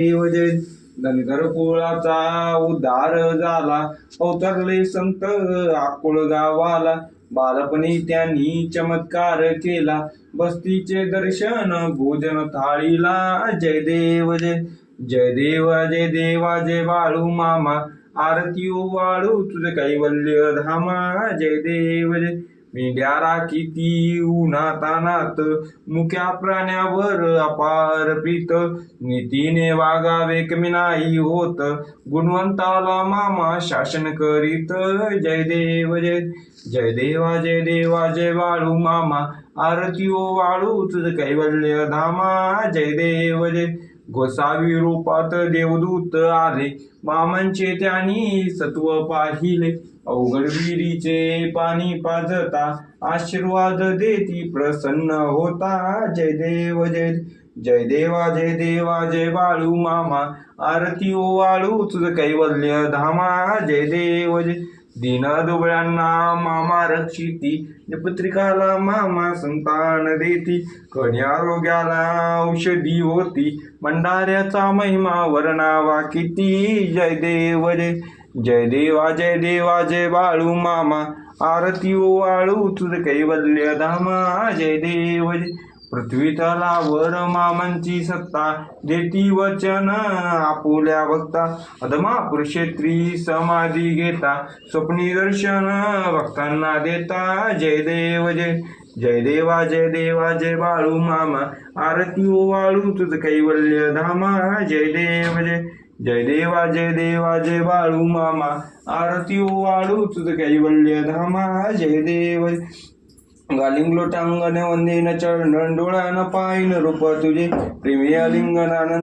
देव जय धनगर कुळाचा उद्धार झाला, अवतरले संत आकुळ गावाला. बालपणी त्यांनी चमत्कार केला, बस्तीचे दर्शन भोजन थाळीला. जय देव जय जय देवा जय देवा जय बाळू मामा, आरती वाळू तुझ कैवल्य धामा. जय देव जय मेंढ्या राखीती उन्हातानात, मुक्या प्राण्यावर अपार प्रीत. नीतीने वागावे कमी नाही होत, गुणवंताला मामा शासन करीत. जय देव जय जय देवा जय देवा जय बाळू मामा, आरती ओ वाळू तुझ कैवल्य धामा. जय देव जय गोसावी रूपात देवदूत आले, मामांचे त्यांनी सत्व पाहिले. अवघड विहिरीचे पाणी पाजता, आशीर्वाद देती प्रसन्न होता. जय देव जय जय देवा जय देवा जय बाळू मामा, आरती ओ वाळू तुझ कैवल्य धामा. जय देव जय दीन दुबळ्यांना मामा रक्षिती, पत्रिकाला मामा संतान देती. कणी आरोग्याला औषधी होती, भंडाऱ्याचा महिमा वर्णावा किती. जय देव जय जय देवा जय देवा जय बाळू मामा, आरती ओ वाळू तुझ कैवल्य धामा. जय देव जय पृथ्वी तलावर मामांची सत्ता, देती वचन आपुल्या भक्ता. अधमापूर क्षेत्री समाधी घेता, स्वप्नी दर्शन भक्तांना देता. जय देव जय जय देवा जय देवा जय बाळू मामा, आरती ओ वाळू तुझ कैवल्य धामा. जय देव जय जय देवा जय देवा जय बाळू मामा, आरती ओ वाळू तुझ कैवल्य धामा. जय देव गालिंग लोटांगण वंदेन चरण, डोळ्यानं पाहिन रूप तुझे, प्रेमी आलिंगनानं